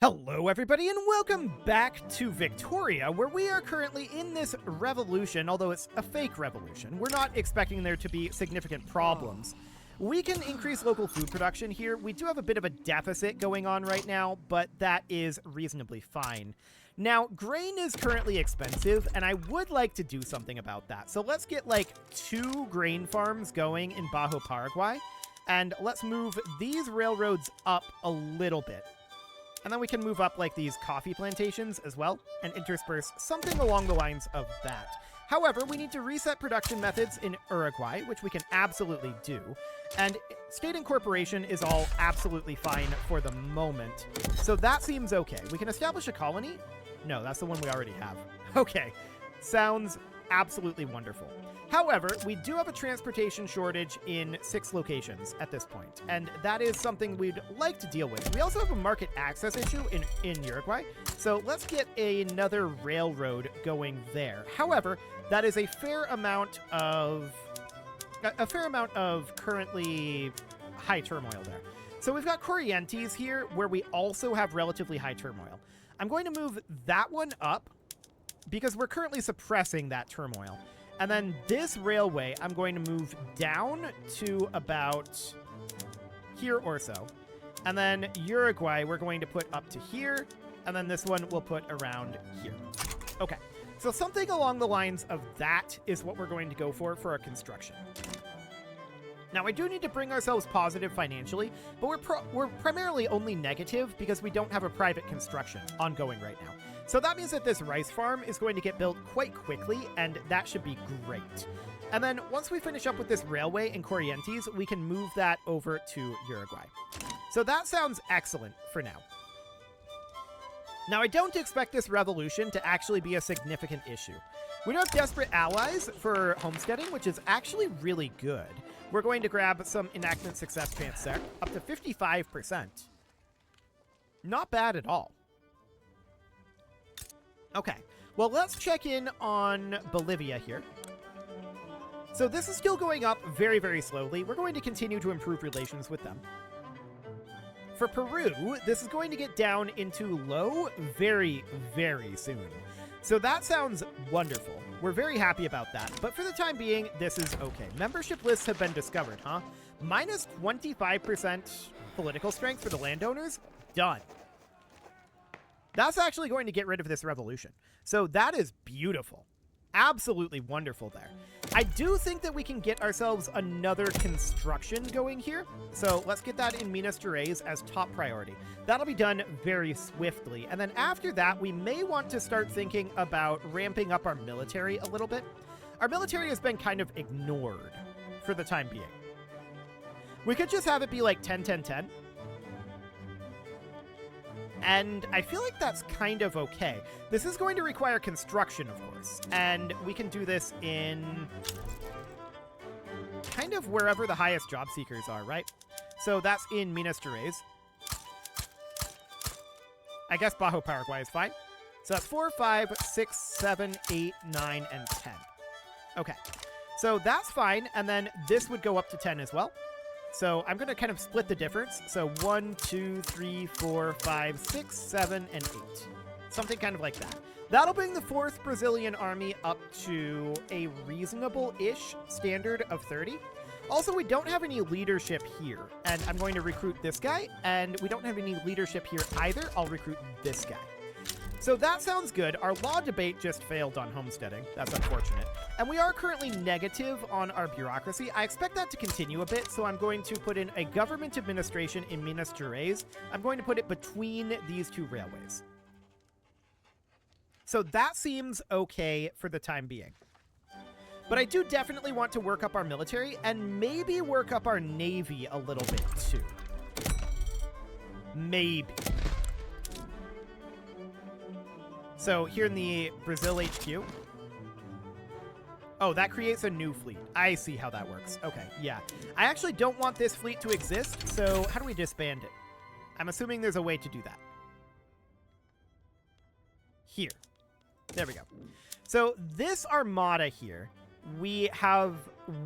Hello everybody and welcome back to Victoria, where we are currently in this revolution, although it's a fake revolution. We're not expecting there to be significant problems. We can increase local food production here. We do have a bit of a deficit going on right now, but that is reasonably fine. Now, grain is currently expensive, and I would like to do something about that. So let's get like 2 grain farms going in Bajo Paraguay, and let's move these railroads up a little bit. And then we can move up like these coffee plantations as well and intersperse something along the lines of that. However, we need to reset production methods in Uruguay, which we can absolutely do. And state incorporation is all absolutely fine for the moment. So that seems okay. We can establish a colony? No, that's the one we already have. Okay, sounds absolutely wonderful. However, we do have a transportation shortage in 6 locations at this point, and that is something we'd like to deal with. We also have a market access issue in Uruguay, so let's get another railroad going there. However, that is a fair amount of currently high turmoil there. So we've got Corrientes here, where we also have relatively high turmoil. I'm going to move that one up because we're currently suppressing that turmoil. And then this railway, I'm going to move down to about here or so. And then Uruguay, we're going to put up to here. And then this one we'll put around here. Okay, so something along the lines of that is what we're going to go for our construction. Now, I do need to bring ourselves positive financially, but we're primarily only negative because we don't have a private construction ongoing right now. So that means that this rice farm is going to get built quite quickly, and that should be great. And then once we finish up with this railway in Corrientes, we can move that over to Uruguay. So that sounds excellent for now. Now, I don't expect this revolution to actually be a significant issue. We do have desperate allies for homesteading, which is actually really good. We're going to grab some enactment success chance there, up to 55%. Not bad at all. Okay, well, let's check in on Bolivia here. So this is still going up very, very slowly. We're going to continue to improve relations with them. For Peru, this is going to get down into low very, very soon. So that sounds wonderful. We're very happy about that. But for the time being, this is okay. Membership lists have been discovered, huh? Minus 25% political strength for the landowners? Done. That's actually going to get rid of this revolution. So that is beautiful. Absolutely wonderful there. I do think that we can get ourselves another construction going here. So let's get that in Minas Gerais as top priority. That'll be done very swiftly. And then after that, we may want to start thinking about ramping up our military a little bit. Our military has been kind of ignored for the time being. We could just have it be like 10-10-10. And I feel like that's kind of okay. This is going to require construction, of course. And we can do this in kind of wherever the highest job seekers are, right? So that's in Minas Gerais. I guess Bajo Paraguay is fine. So that's 4, 5, 6, 7, 8, 9, and 10. Okay. So that's fine. And then this would go up to 10 as well. So I'm going to kind of split the difference. So 1, 2, 3, 4, 5, 6, 7, and 8. Something kind of like that. That'll bring the 4th Brazilian army up to a reasonable-ish standard of 30. Also, we don't have any leadership here. And I'm going to recruit this guy. And we don't have any leadership here either. I'll recruit this guy. So that sounds good. Our law debate just failed on homesteading. That's unfortunate. And we are currently negative on our bureaucracy. I expect that to continue a bit, so I'm going to put in a government administration in Minas Gerais. I'm going to put it between these 2 railways. So that seems okay for the time being. But I do definitely want to work up our military and maybe work up our navy a little bit too. Maybe. So here in the Brazil HQ. Oh, that creates a new fleet. I see how that works. Okay, yeah. I actually don't want this fleet to exist, so how do we disband it? I'm assuming there's a way to do that. Here. There we go. So this armada here, we have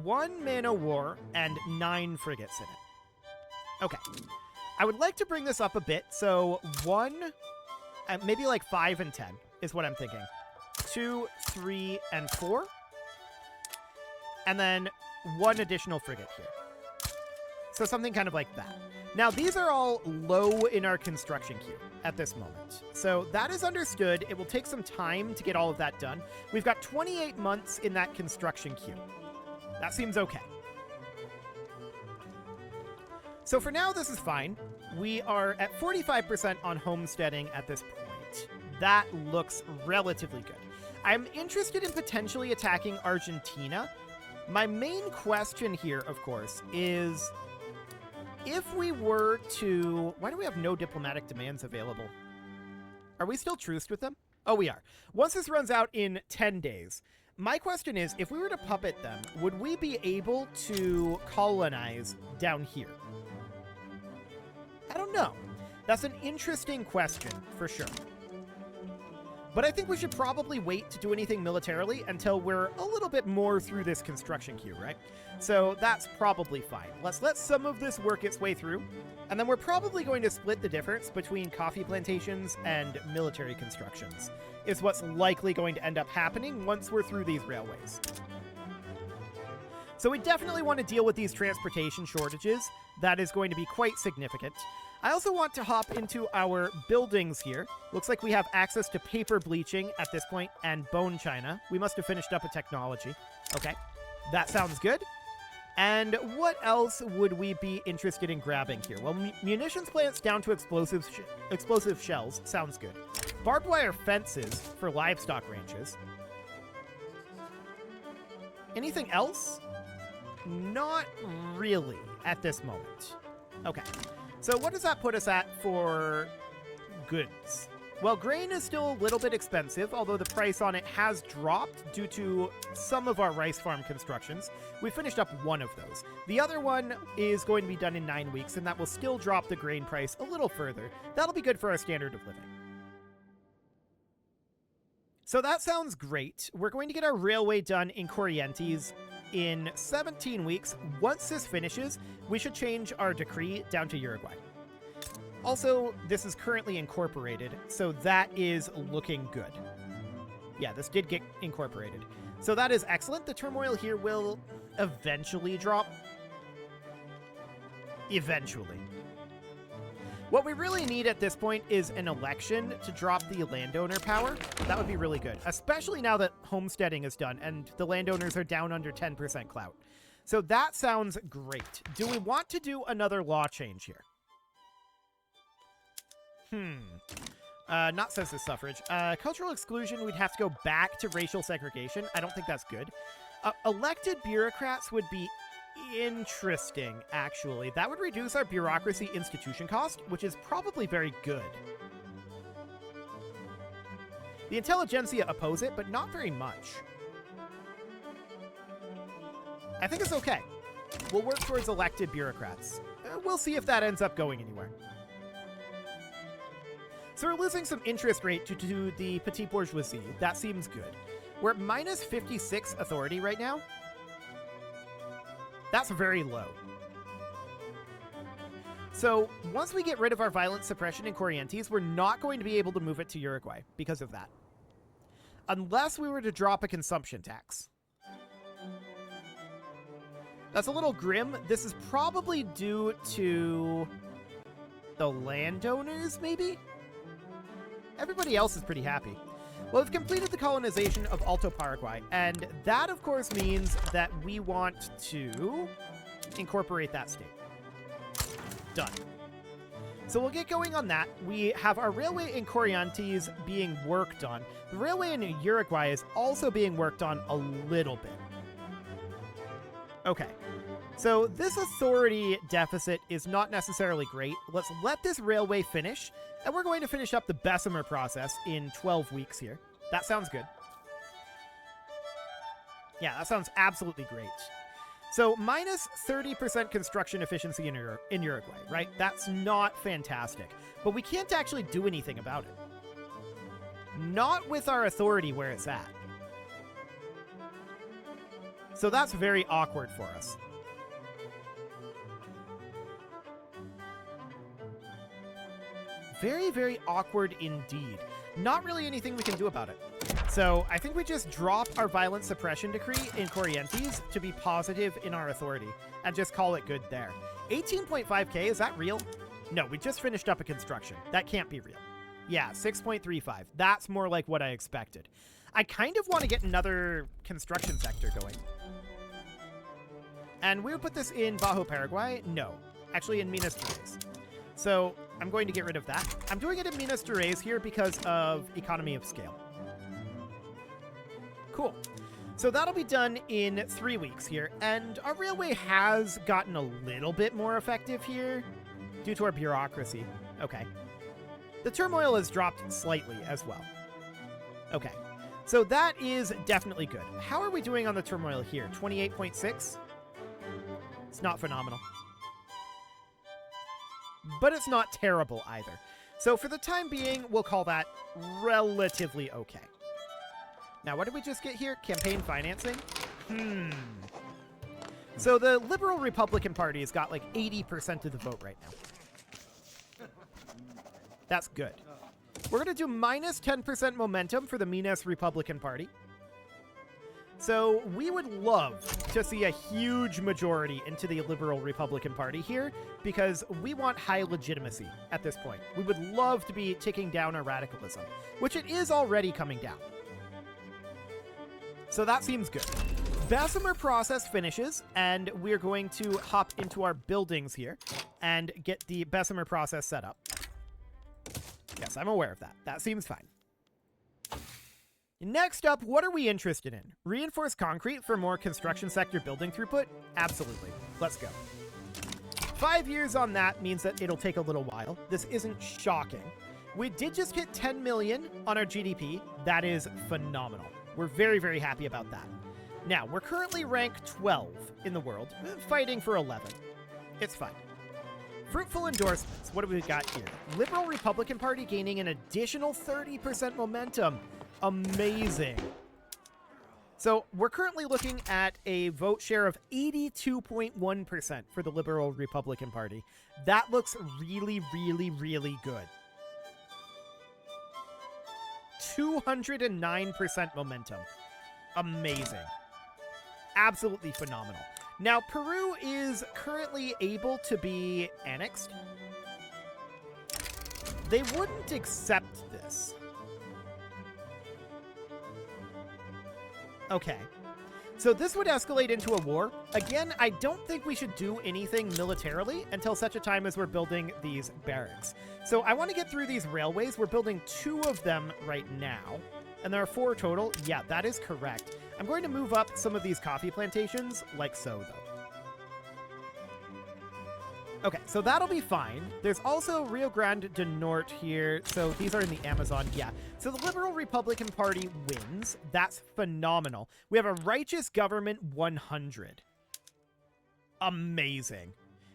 1 man-o-war and 9 frigates in it. Okay. I would like to bring this up a bit. So 1, Maybe like 5 and 10 is what I'm thinking. 2, 3, and 4. And then 1 additional frigate here. So something kind of like that. Now, these are all low in our construction queue at this moment. So that is understood. It will take some time to get all of that done. We've got 28 months in that construction queue. That seems okay. So for now, this is fine. We are at 45% on homesteading at this point. That looks relatively good. I'm interested in potentially attacking Argentina. My main question here, of course, is if we were to... Why do we have no diplomatic demands available? Are we still truced with them? Oh, we are. Once this runs out in 10 days, my question is, if we were to puppet them, would we be able to colonize down here? I don't know. That's an interesting question, for sure. But I think we should probably wait to do anything militarily until we're a little bit more through this construction queue, right? So that's probably fine. Let's let some of this work its way through, and then we're probably going to split the difference between coffee plantations and military constructions, is what's likely going to end up happening once we're through these railways. So we definitely want to deal with these transportation shortages. That is going to be quite significant. I also want to hop into our buildings here. Looks like we have access to paper bleaching at this point and bone china. We must have finished up a technology. Okay, that sounds good. And what else would we be interested in grabbing here? Well, munitions plants down to explosive shells. Sounds good. Barbed wire fences for livestock ranches. Anything else? Not really at this moment. Okay. So what does that put us at for goods? Well, grain is still a little bit expensive, although the price on it has dropped due to some of our rice farm constructions. We finished up one of those. The other one is going to be done in 9 weeks, and that will still drop the grain price a little further. That'll be good for our standard of living. So that sounds great. We're going to get our railway done in Corrientes in 17 weeks. Once this finishes, we should change our decree down to Uruguay. Also, this is currently incorporated, so that is looking good. Yeah, this did get incorporated. So that is excellent. The turmoil here will eventually drop. Eventually. What we really need at this point is an election to drop the landowner power. That would be really good, especially now that homesteading is done and the landowners are down under 10% clout. So that sounds great. Do we want to do another law change here? Not census suffrage. Cultural exclusion, we'd have to go back to racial segregation. I don't think that's good. Elected bureaucrats would be interesting, actually. That would reduce our bureaucracy institution cost, which is probably very good. The intelligentsia oppose it, but not very much. I think it's okay. We'll work towards elected bureaucrats. We'll see if that ends up going anywhere. So we're losing some interest rate to the petite bourgeoisie. That seems good. We're at minus 56 authority right now. That's very low. So once we get rid of our violent suppression in Corrientes, we're not going to be able to move it to Uruguay because of that. Unless we were to drop a consumption tax. That's a little grim. This is probably due to the landowners, maybe? Everybody else is pretty happy. Well, we've completed the colonization of Alto Paraguay, and that, of course, means that we want to incorporate that state. Done. So we'll get going on that. We have our railway in Corrientes being worked on. The railway in Uruguay is also being worked on a little bit. Okay. So this authority deficit is not necessarily great. Let's let this railway finish, and we're going to finish up the Bessemer process in 12 weeks here. That sounds good. Yeah, that sounds absolutely great. So minus 30% construction efficiency in Uruguay, right? That's not fantastic. But we can't actually do anything about it. Not with our authority where it's at. So that's very awkward for us. Very, very awkward indeed. Not really anything we can do about it. So I think we just drop our violent suppression decree in Corrientes to be positive in our authority and just call it good there. 18.5k, is that real? No, we just finished up a construction. That can't be real. Yeah, 6.35. That's more like what I expected. I kind of want to get another construction sector going. And we would put this in Bajo Paraguay? No, actually in Minas Gerais. So I'm going to get rid of that. I'm doing it in Minas Gerais here because of economy of scale. Cool. So that'll be done in 3 weeks here. And our railway has gotten a little bit more effective here due to our bureaucracy. Okay. The turmoil has dropped slightly as well. Okay. So that is definitely good. How are we doing on the turmoil here? 28.6? It's not phenomenal. But it's not terrible either. So for the time being, we'll call that relatively okay. Now, what did we just get here? Campaign financing? So the Liberal Republican Party has got like 80% of the vote right now. That's good. We're going to do minus 10% momentum for the Minas Republican Party. So we would love to see a huge majority into the Liberal Republican Party here because we want high legitimacy at this point. We would love to be ticking down our radicalism, which it is already coming down. So that seems good. Bessemer process finishes, and we're going to hop into our buildings here and get the Bessemer process set up. Yes, I'm aware of that. That seems fine. Next up, what are we interested in? Reinforced concrete for more construction sector building throughput? Absolutely. Let's go. 5 years on that means that it'll take a little while. This isn't shocking. We did just hit 10 million on our GDP. That is phenomenal. We're very, very happy about that. Now, we're currently ranked 12 in the world, fighting for 11. It's fine. Fruitful endorsements. What do we got here? Liberal Republican Party gaining an additional 30% momentum. Amazing. So we're currently looking at a vote share of 82.1% for the Liberal Republican Party. That looks really, really, really good. 209% momentum. Amazing. Absolutely phenomenal. Now, Peru is currently able to be annexed. They wouldn't accept this. Okay. So this would escalate into a war. Again, I don't think we should do anything militarily until such a time as we're building these barracks. So I want to get through these railways. We're building 2 of them right now. And there are 4 total. Yeah, that is correct. I'm going to move up some of these coffee plantations like so, though. Okay, so that'll be fine. There's also Rio Grande do Norte here. So these are in the Amazon. Yeah. So the Liberal Republican Party wins. That's phenomenal. We have a righteous government 100. Amazing.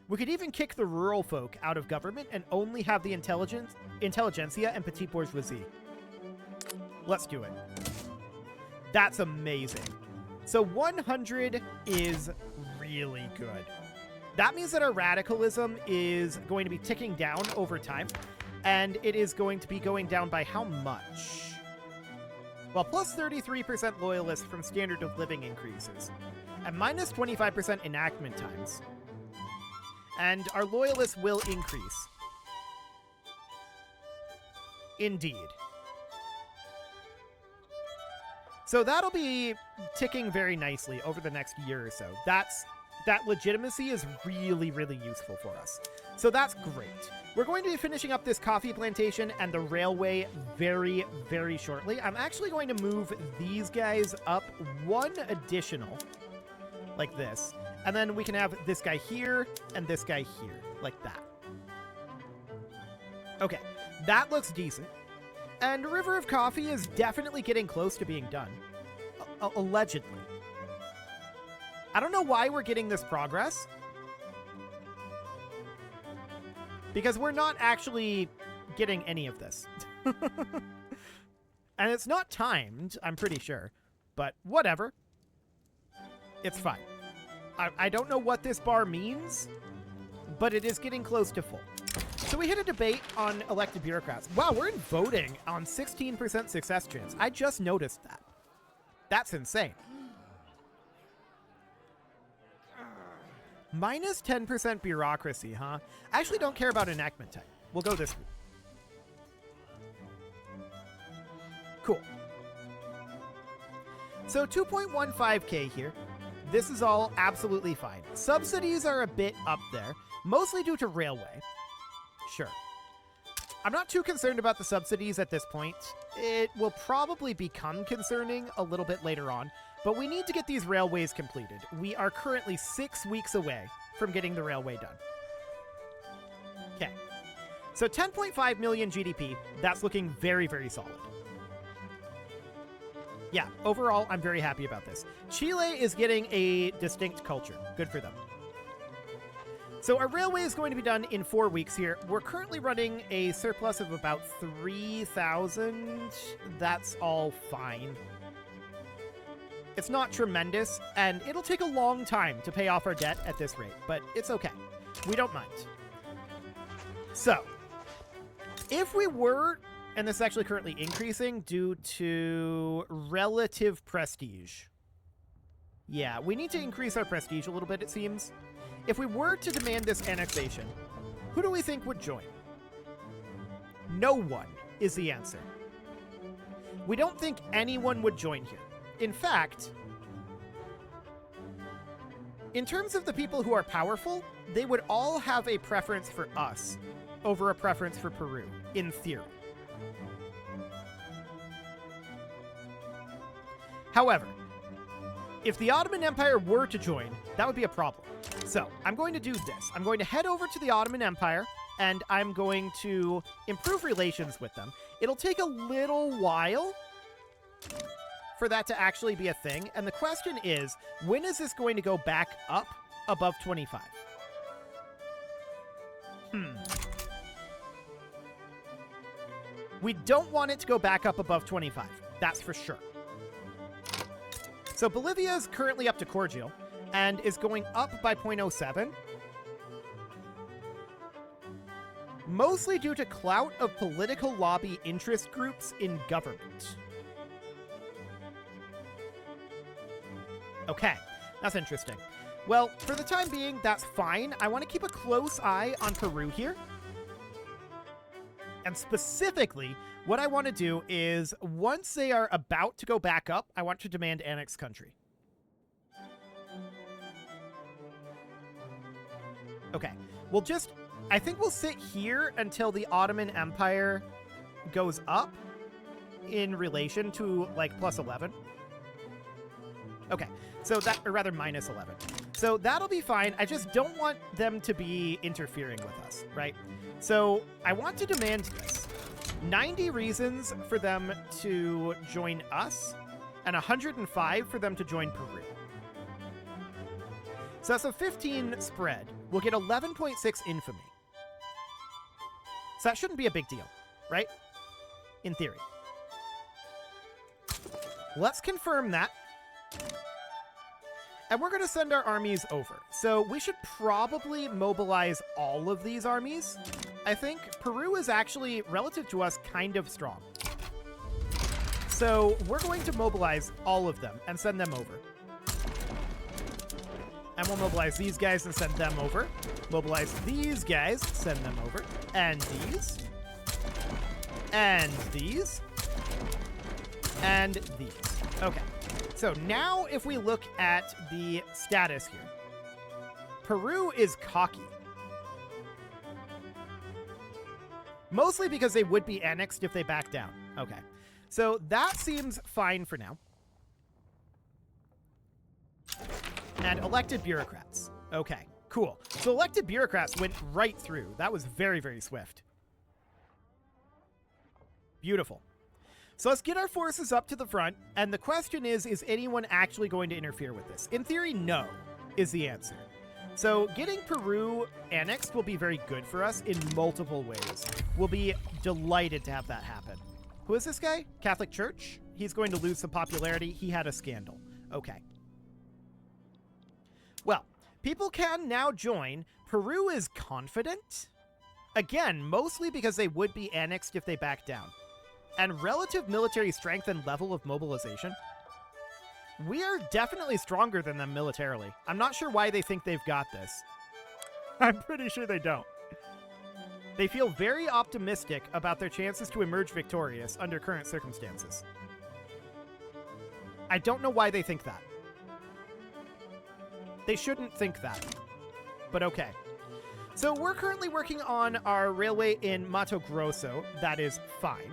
We could even kick the rural folk out of government and only have the intelligentsia and petite bourgeoisie. Let's do it. That's amazing. So 100 is really good. That means that our radicalism is going to be ticking down over time, and it is going to be going down by how much? Well, plus 33% loyalists from standard of living increases, and minus 25% enactment times. And our loyalists will increase. Indeed. So that'll be ticking very nicely over the next year or so. That legitimacy is really, really useful for us. So that's great. We're going to be finishing up this coffee plantation and the railway very, very shortly. I'm actually going to move these guys up 1 additional, like this. And then we can have this guy here and this guy here, like that. Okay, that looks decent. And River of Coffee is definitely getting close to being done. Allegedly. I don't know why we're getting this progress. Because we're not actually getting any of this. And it's not timed, I'm pretty sure. But whatever. It's fine. I don't know what this bar means, but it is getting close to full. So we hit a debate on elected bureaucrats. Wow, we're in voting on 16% success chance. I just noticed that. That's insane. Minus 10% bureaucracy, huh? I actually don't care about enactment type. We'll go this route. Cool. So 2.15k here. This is all absolutely fine. Subsidies are a bit up there, mostly due to railway. Sure. I'm not too concerned about the subsidies at this point. It will probably become concerning a little bit later on, but we need to get these railways completed. We are currently 6 weeks away from getting the railway done. Okay. So 10.5 million GDP, that's looking very, very solid. Yeah, overall, I'm very happy about this. Chile is getting a distinct culture. Good for them. So our railway is going to be done in 4 weeks here. We're currently running a surplus of about 3,000. That's all fine. It's not tremendous, and it'll take a long time to pay off our debt at this rate, but it's okay. We don't mind. So, if we were, and this is actually currently increasing due to relative prestige. Yeah, we need to increase our prestige a little bit, it seems. If we were to demand this annexation, who do we think would join? No one is the answer. We don't think anyone would join here. In fact, in terms of the people who are powerful, they would all have a preference for us over a preference for Peru, in theory. However, if the Ottoman Empire were to join, that would be a problem. So, I'm going to do this. I'm going to head over to the Ottoman Empire, and I'm going to improve relations with them. It'll take a little while for that to actually be a thing, and the question is, when is this going to go back up above 25? We don't want it to go back up above 25. That's for sure. So Bolivia is currently up to cordial and is going up by 0.07. Mostly due to clout of political lobby interest groups in government. Okay, that's interesting. Well, for the time being, that's fine. I want to keep a close eye on Peru here. And specifically, what I want to do is, once they are about to go back up, I want to demand annex country. Okay, we'll just... I think we'll sit here until the Ottoman Empire goes up in relation to, like, plus 11. Okay, so that, or rather minus 11. So that'll be fine. I just don't want them to be interfering with us, right? So I want to demand this. 90 reasons for them to join us, and 105 for them to join Peru. So that's a 15 spread. We'll get 11.6 infamy. So that shouldn't be a big deal, right? In theory. Let's confirm that. And we're going to send our armies over. So we should probably mobilize all of these armies. I think Peru is actually, relative to us, kind of strong. So we're going to mobilize all of them and send them over. And we'll mobilize these guys and send them over. Mobilize these guys, send them over. And these. And these. And these. Okay. So now if we look at the status here, Peru is cocky. Mostly because they would be annexed if they back down. Okay. So that seems fine for now. And elected bureaucrats. Okay, cool. So elected bureaucrats went right through. That was very, very swift. Beautiful. So let's get our forces up to the front, and the question is anyone actually going to interfere with this? In theory, no, is the answer. So getting Peru annexed will be very good for us in multiple ways. We'll be delighted to have that happen. Who is this guy? Catholic Church? He's going to lose some popularity. He had a scandal. Okay. Well, people can now join. Peru is confident. Again, mostly because they would be annexed if they back down. And relative military strength and level of mobilization. We are definitely stronger than them militarily. I'm not sure why they think they've got this. I'm pretty sure they don't. They feel very optimistic about their chances to emerge victorious under current circumstances. I don't know why they think that. They shouldn't think that. But okay. So we're currently working on our railway in Mato Grosso. That is fine.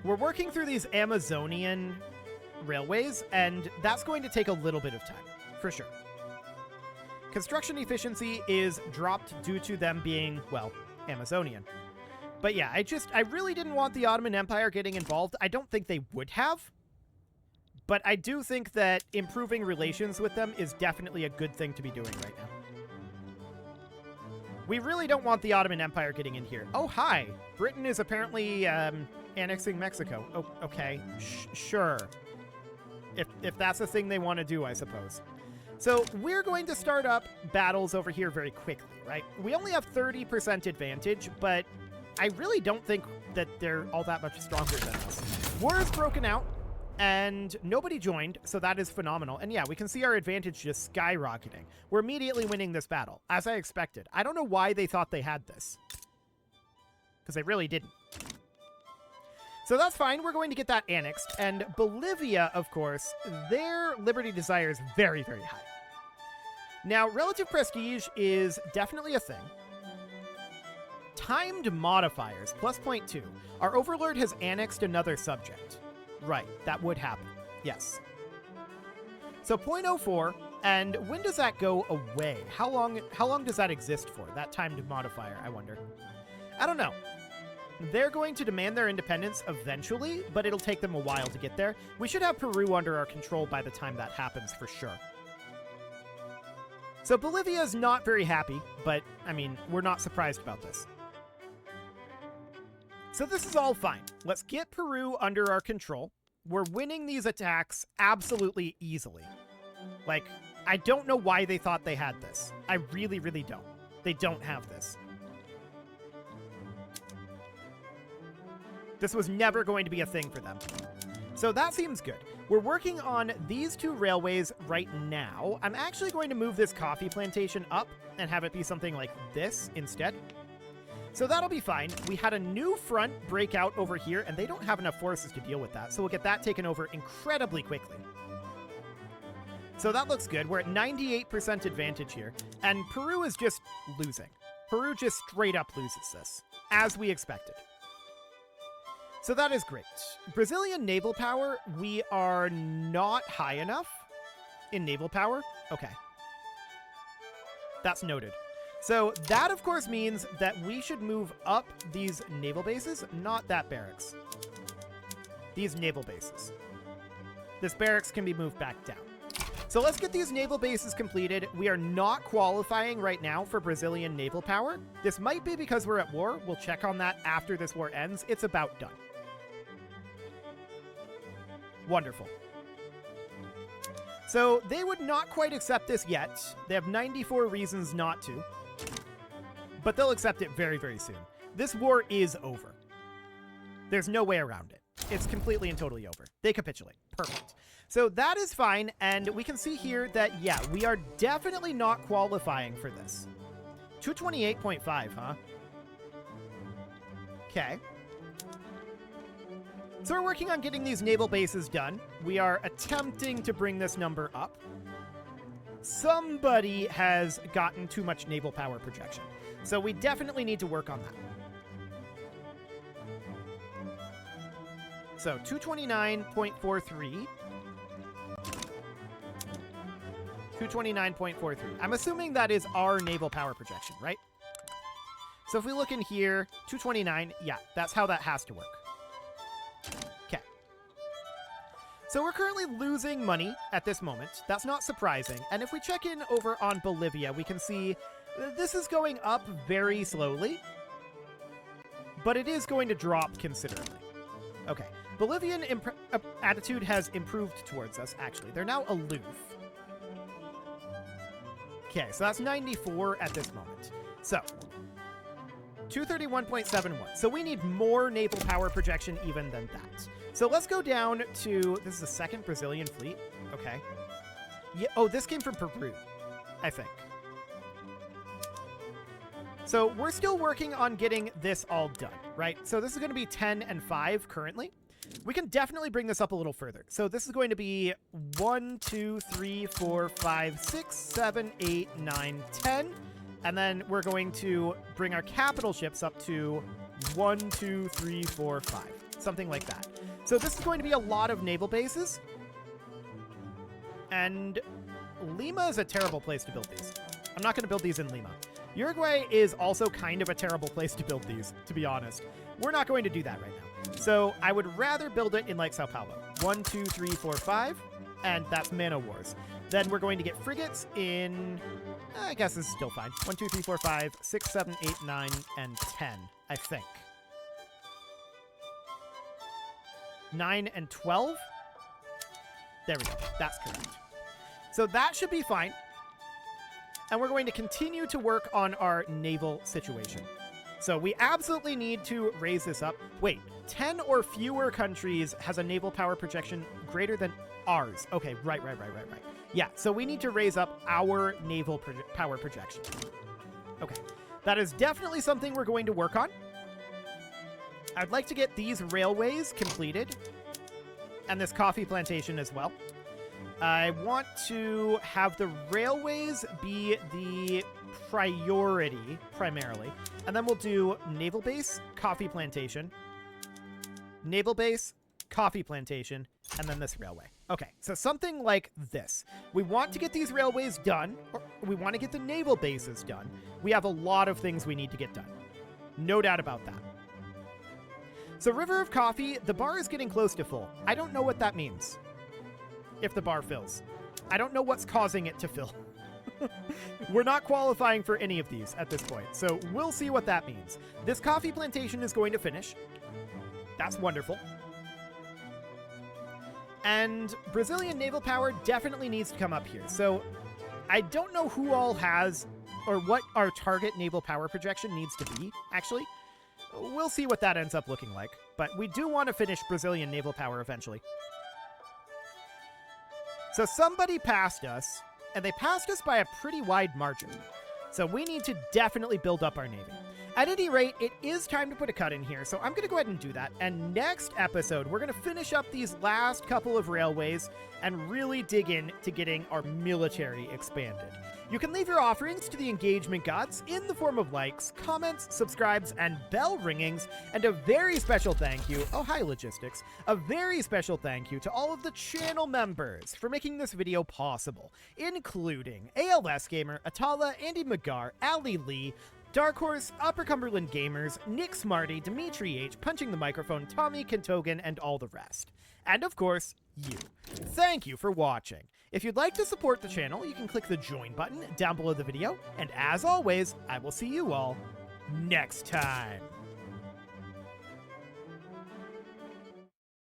We're working through these Amazonian railways, and that's going to take a little bit of time, for sure. Construction efficiency is dropped due to them being, well, Amazonian. But yeah, I really didn't want the Ottoman Empire getting involved. I don't think they would have. But I do think that improving relations with them is definitely a good thing to be doing right now. We really don't want the Ottoman Empire getting in here. Oh, hi. Britain is apparently annexing Mexico. Oh, okay. Sure. If that's a thing they want to do, I suppose. So we're going to start up battles over here very quickly, right? We only have 30% advantage, but I really don't think that they're all that much stronger than us. War has broken out, and nobody joined, so that is phenomenal. And yeah, we can see our advantage just skyrocketing. We're immediately winning this battle, as I expected. I don't know why they thought they had this, because they really didn't. So that's fine. We're going to get that annexed. And Bolivia, of course, their liberty desire is very, very high. Now, relative prestige is definitely a thing. Timed modifiers, plus 0.2. Our overlord has annexed another subject. Right, that would happen. Yes. So 0.04, and when does that go away? How long does that exist for? That timed modifier, I wonder. I don't know. They're going to demand their independence eventually, but it'll take them a while to get there. We should have Peru under our control by the time that happens for sure. So Bolivia is not very happy, but, I mean, we're not surprised about this. So this is all fine. Let's get Peru under our control. We're winning these attacks absolutely easily. Like, I don't know why they thought they had this. I really, really don't. They don't have this. This was never going to be a thing for them. So that seems good. We're working on these two railways right now. I'm actually going to move this coffee plantation up and have it be something like this instead. So that'll be fine. We had a new front break out over here, and they don't have enough forces to deal with that. So we'll get that taken over incredibly quickly. So that looks good. We're at 98% advantage here. And Peru is just losing. Peru just straight up loses this, as we expected. So that is great. Brazilian naval power, we are not high enough in naval power. Okay. That's noted. So that, of course, means that we should move up these naval bases, not that barracks. These naval bases. This barracks can be moved back down. So let's get these naval bases completed. We are not qualifying right now for Brazilian naval power. This might be because we're at war. We'll check on that after this war ends. It's about done. Wonderful. So they would not quite accept this yet. They have 94 reasons not to. But they'll accept it very, very soon. This war is over. There's no way around it. It's completely and totally over. They capitulate. Perfect. So that is fine, and we can see here that, yeah, we are definitely not qualifying for this. 228.5, huh? Okay. So we're working on getting these naval bases done. We are attempting to bring this number up. Somebody has gotten too much naval power projection. So we definitely need to work on that. So 229.43. 229.43. I'm assuming that is our naval power projection, right? So if we look in here, 229, yeah, that's how that has to work. Okay. So we're currently losing money at this moment. That's not surprising. And if we check in over on Bolivia, we can see this is going up very slowly, but it is going to drop considerably. Okay. Bolivian attitude has improved towards us, actually. They're now aloof. Okay, so that's 94 at this moment. So, 231.71. So we need more naval power projection even than that. So let's go down to, this is the second Brazilian fleet. Okay. Yeah. Oh, this came from Peru, I think. So we're still working on getting this all done, right? So this is going to be 10 and 5 currently. We can definitely bring this up a little further. So this is going to be 1, 2, 3, 4, 5, 6, 7, 8, 9, 10. And then we're going to bring our capital ships up to 1, 2, 3, 4, 5. Something like that. So this is going to be a lot of naval bases. And Lima is a terrible place to build these. I'm not going to build these in Lima. Uruguay is also kind of a terrible place to build these, to be honest. We're not going to do that right now. So I would rather build it in like Sao Paulo. 1, 2, 3, 4, 5. And that's Mana Wars. Then we're going to get frigates in... I guess this is still fine. 1, 2, 3, 4, 5, 6, 7, 8, 9, and 10, I think. 9 and 12? There we go. That's correct. So that should be fine. And we're going to continue to work on our naval situation. So we absolutely need to raise this up. Wait, 10 or fewer countries has a naval power projection greater than ours. Okay, right. Yeah, so we need to raise up our naval power projection. Okay, that is definitely something we're going to work on. I'd like to get these railways completed and this coffee plantation as well. I want to have the railways be the priority, primarily. And then we'll do naval base, coffee plantation, naval base, coffee plantation, and then this railway. Okay, so something like this. We want to get these railways done, or we want to get the naval bases done. We have a lot of things we need to get done. No doubt about that. So River of Coffee, the bar is getting close to full. I don't know what that means. If the bar fills. I don't know what's causing it to fill. We're not qualifying for any of these at this point, so we'll see what that means. This coffee plantation is going to finish. That's wonderful. And Brazilian naval power definitely needs to come up here. So I don't know who all has, or what our target naval power projection needs to be, actually. We'll see what that ends up looking like. But we do want to finish Brazilian naval power eventually. So somebody passed us, and they passed us by a pretty wide margin. So we need to definitely build up our navy. At any rate, it is time to put a cut in here, so I'm going to go ahead and do that. And next episode, we're going to finish up these last couple of railways and really dig in to getting our military expanded. You can leave your offerings to the engagement gods in the form of likes, comments, subscribes, and bell ringings. And a very special thank you, oh hi logistics, a very special thank you to all of the channel members for making this video possible, including ALS Gamer, Atala, Andy McGar, Ali Lee, Dark Horse, Upper Cumberland Gamers, Nick Smarty, Dimitri H, Punching the Microphone, Tommy Kentogan, and all the rest. And of course, you. Thank you for watching. If you'd like to support the channel, you can click the join button down below the video. And as always, I will see you all next time.